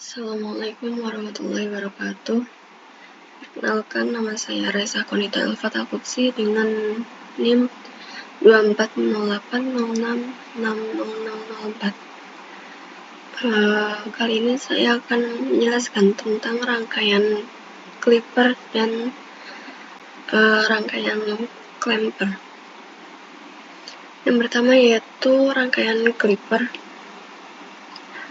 Assalamualaikum warahmatullahi wabarakatuh. Perkenalkan, nama saya Reza Konita Elfata Kutsi dengan NIM 2408066004. Kali ini saya akan menjelaskan tentang rangkaian clipper dan rangkaian clamper. Yang pertama yaitu rangkaian clipper.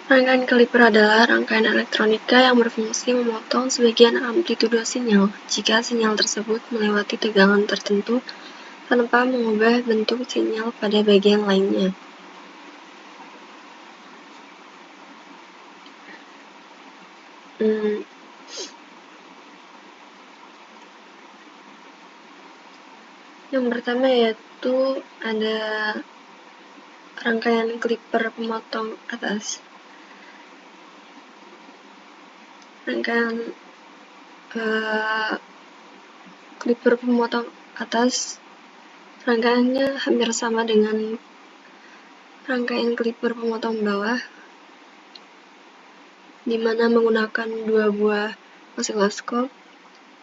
Rangkaian clipper adalah rangkaian elektronika yang berfungsi memotong sebagian amplitudo sinyal jika sinyal tersebut melewati tegangan tertentu tanpa mengubah bentuk sinyal pada bagian lainnya. Yang pertama yaitu ada rangkaian clipper pemotong atas. Rangkaian clipper pemotong atas rangkaiannya hampir sama dengan rangkaian clipper pemotong bawah, di mana menggunakan dua buah osiloskop,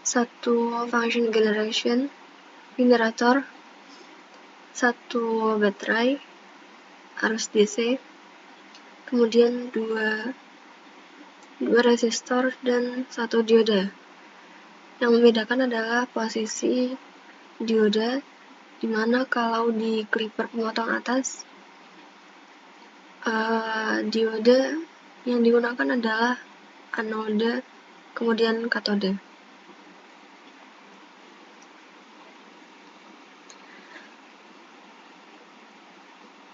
satu function generator, satu baterai arus DC, kemudian dua resistor dan satu dioda. Yang membedakan adalah posisi dioda, di mana kalau di clipper pemotong atas dioda yang digunakan adalah anode, kemudian katode.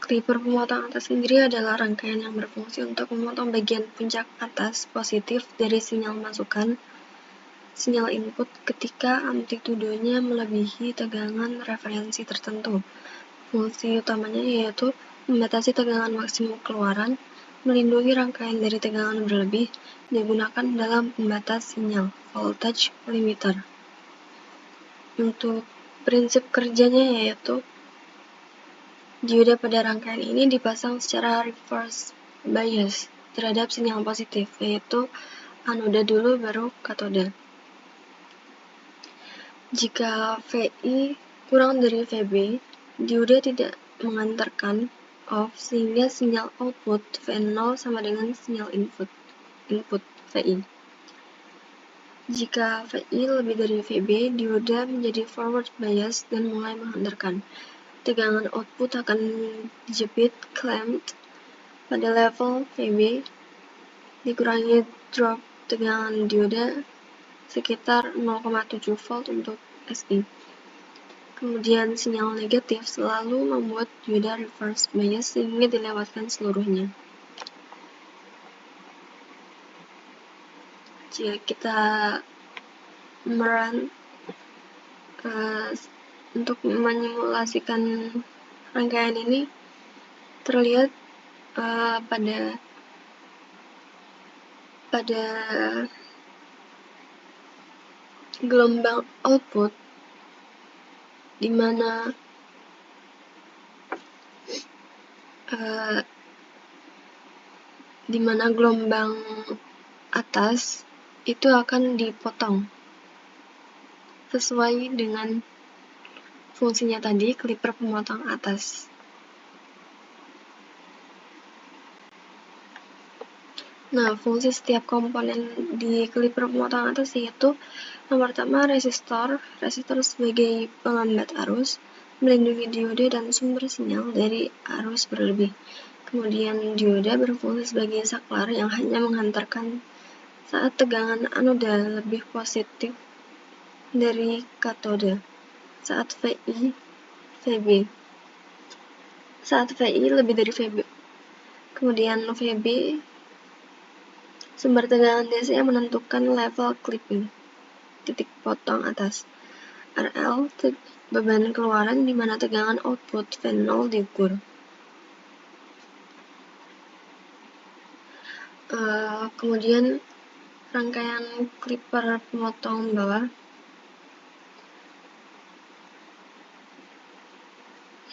Clipper pemotong atas sendiri adalah rangkaian yang berfungsi untuk memotong bagian puncak atas positif dari sinyal masukan sinyal input ketika amplitudonya melebihi tegangan referensi tertentu. Fungsi utamanya yaitu membatasi tegangan maksimum keluaran, melindungi rangkaian dari tegangan berlebih, digunakan dalam pembatas sinyal, voltage limiter. Untuk prinsip kerjanya yaitu dioda pada rangkaian ini dipasang secara reverse bias terhadap sinyal positif, yaitu anode dulu baru katode. Jika VI kurang dari VB, dioda tidak mengantarkan off sehingga sinyal output V0 sama dengan sinyal input VI. Jika VI lebih dari VB, dioda menjadi forward bias dan mulai menghantarkan. Tegangan output akan dijepit clamped pada level VB, dikurangi drop tegangan dioda sekitar 0,7 volt untuk SI. Kemudian sinyal negatif selalu membuat dioda reverse bias sehingga dilewatkan seluruhnya. Jika kita untuk menyimulasikan rangkaian ini, terlihat pada gelombang output di mana gelombang atas itu akan dipotong sesuai dengan fungsinya tadi, clipper pemotong atas. Nah, fungsi setiap komponen di clipper pemotong atas yaitu yang pertama resistor sebagai penghambat arus, melindungi dioda dan sumber sinyal dari arus berlebih. Kemudian dioda berfungsi sebagai saklar yang hanya menghantarkan saat tegangan anoda lebih positif dari katode, saat VI lebih dari VB. Kemudian VB sumber tegangan DC yang menentukan level clipping, titik potong atas. RL beban keluaran di mana tegangan output V0 diukur. Kemudian rangkaian clipper pemotong bawah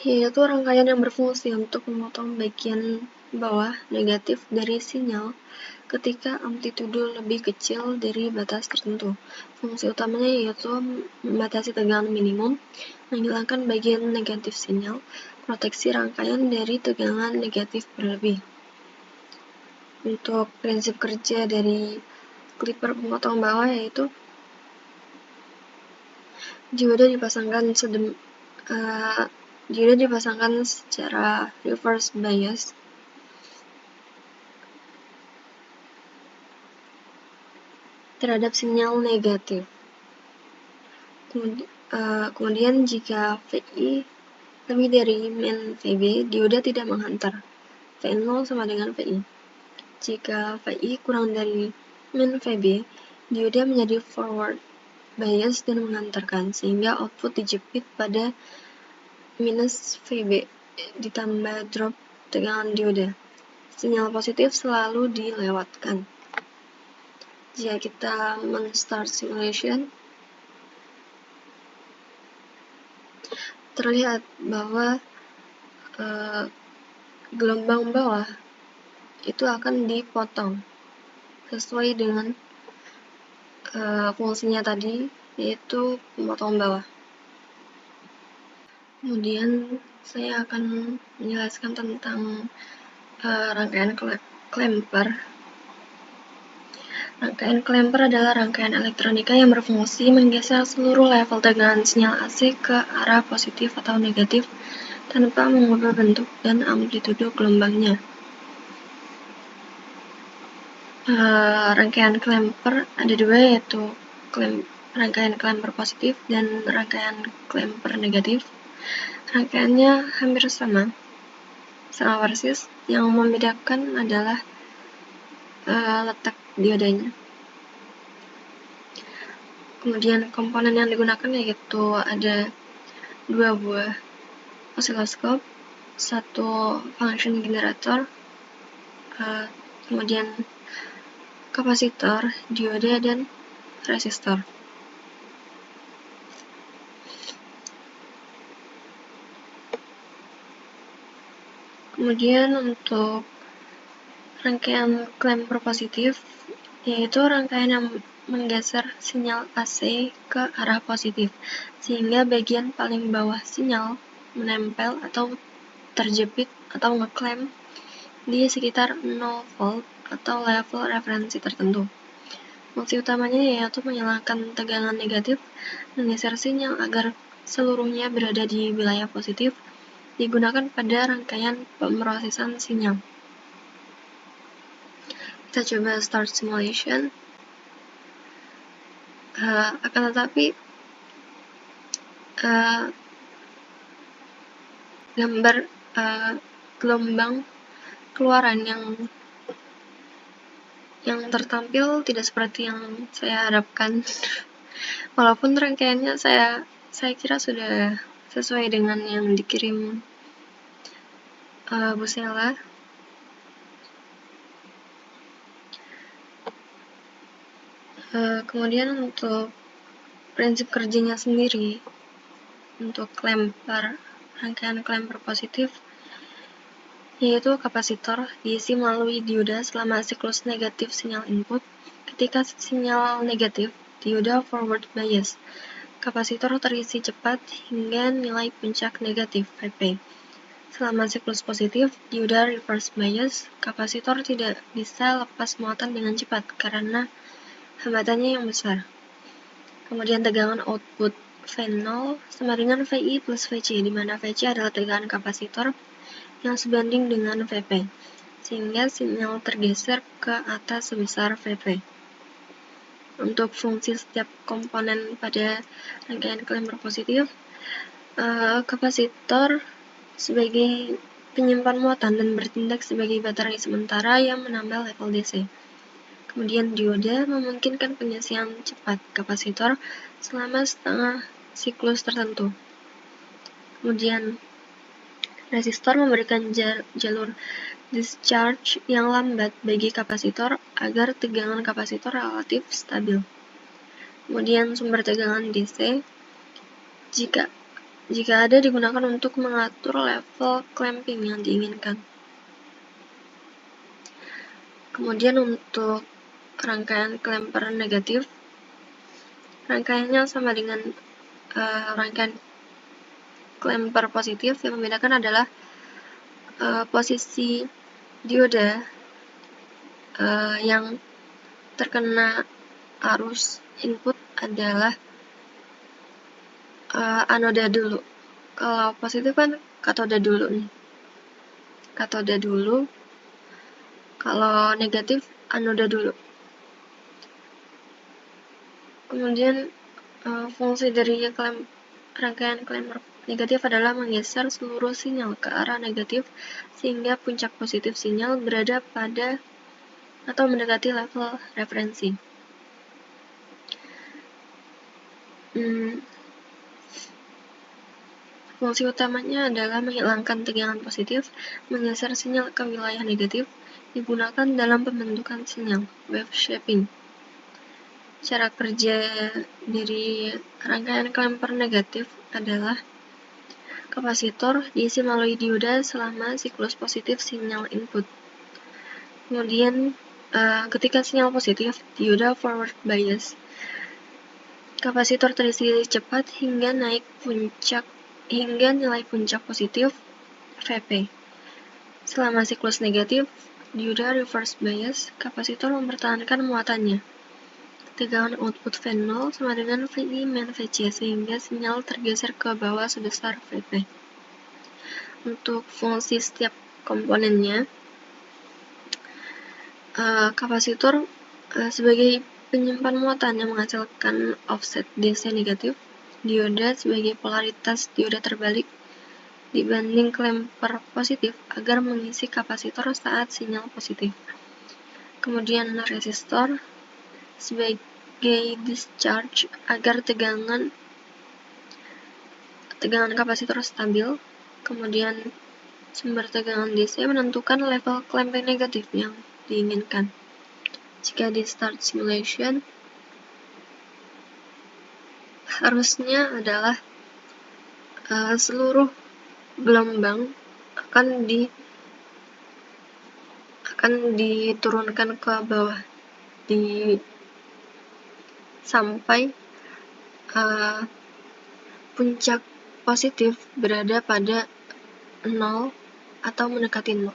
yaitu rangkaian yang berfungsi untuk memotong bagian bawah negatif dari sinyal ketika amplitudo lebih kecil dari batas tertentu. Fungsi utamanya yaitu membatasi tegangan minimum, menghilangkan bagian negatif sinyal, proteksi rangkaian dari tegangan negatif berlebih. Untuk prinsip kerja dari clipper pemotong bawah yaitu dioda dipasangkan secara reverse bias terhadap sinyal negatif. Kemudian jika VI lebih dari min VB, dioda tidak menghantar. V0 sama dengan VI. Jika VI kurang dari min VB, dioda menjadi forward bias dan menghantarkan, sehingga output dijepit pada minus VB ditambah drop tegangan dioda. Sinyal positif selalu dilewatkan. Jika kita men-start simulation, terlihat bahwa gelombang bawah itu akan dipotong sesuai dengan fungsinya tadi, yaitu memotong bawah. Kemudian saya akan menjelaskan tentang rangkaian clamper. Rangkaian clamper adalah rangkaian elektronika yang berfungsi menggeser seluruh level tegangan sinyal AC ke arah positif atau negatif tanpa mengubah bentuk dan amplitudo gelombangnya. Rangkaian clamper ada dua, yaitu rangkaian clamper positif dan rangkaian clamper negatif. Rangkaiannya hampir sama persis. Yang membedakan adalah letak diodanya. Kemudian komponen yang digunakan yaitu ada dua buah osiloskop, satu function generator, kemudian kapasitor, dioda, dan resistor. Kemudian untuk rangkaian clamper positif, yaitu rangkaian yang menggeser sinyal AC ke arah positif, sehingga bagian paling bawah sinyal menempel atau terjepit atau ngeclamp di sekitar 0 volt atau level referensi tertentu. Fungsi utamanya yaitu menghilangkan tegangan negatif, menggeser sinyal agar seluruhnya berada di wilayah positif, digunakan pada rangkaian pemrosesan sinyal. Kita coba start simulation. Akan tetapi gambar gelombang keluaran yang tertampil tidak seperti yang saya harapkan. Walaupun rangkaiannya saya kira sudah sesuai dengan yang dikirim Bu Sela. Kemudian untuk prinsip kerjanya sendiri, untuk rangkaian clamper positif, yaitu kapasitor diisi melalui dioda selama siklus negatif sinyal input. Ketika sinyal negatif, dioda forward bias. Kapasitor terisi cepat hingga nilai puncak negatif Vp. Selama siklus positif, dioda reverse bias. Kapasitor tidak bisa lepas muatan dengan cepat karena hambatannya yang besar. Kemudian tegangan output V0 sama dengan VI plus VC, di mana VC adalah tegangan kapasitor yang sebanding dengan Vp, sehingga sinyal tergeser ke atas sebesar Vp. Untuk fungsi setiap komponen pada rangkaian clamper positif, kapasitor sebagai penyimpan muatan dan bertindak sebagai baterai sementara yang menambah level DC. Kemudian dioda memungkinkan pengisian cepat kapasitor selama setengah siklus tertentu. Kemudian resistor memberikan jalur discharge yang lambat bagi kapasitor agar tegangan kapasitor relatif stabil. Kemudian sumber tegangan DC jika ada digunakan untuk mengatur level clamping yang diinginkan. Kemudian untuk rangkaian Klemperer negatif, rangkaiannya sama dengan rangkaian Klemperer positif. Yang membedakan adalah posisi dioda yang terkena arus input adalah anoda dulu. Kalau positif kan katoda dulu nih. Katoda dulu. Kalau negatif anoda dulu. Kemudian fungsi dari rangkaian Klemperer negatif adalah menggeser seluruh sinyal ke arah negatif sehingga puncak positif sinyal berada pada atau mendekati level referensi. Fungsi utamanya adalah menghilangkan tegangan positif, menggeser sinyal ke wilayah negatif, digunakan dalam pembentukan sinyal, wave shaping. Cara kerja dari rangkaian Klemperer negatif adalah kapasitor diisi melalui dioda selama siklus positif sinyal input. Kemudian ketika sinyal positif, dioda forward bias. Kapasitor terisi cepat hingga nilai puncak positif Vp. Selama siklus negatif, dioda reverse bias, kapasitor mempertahankan muatannya. Tegangan output V0 sama dengan Vi min Vc sehingga sinyal tergeser ke bawah sebesar Vp. Untuk fungsi setiap komponennya, kapasitor sebagai penyimpan muatan yang menghasilkan offset DC negatif, dioda sebagai polaritas dioda terbalik dibanding Klemperer positif agar mengisi kapasitor saat sinyal positif. Kemudian resistor sebagai discharge agar tegangan kapasitor stabil. Kemudian sumber tegangan DC menentukan level clamping negatif yang diinginkan. Jika di start simulation, harusnya adalah seluruh gelombang akan diturunkan ke bawah sampai puncak positif berada pada 0 atau mendekati 0.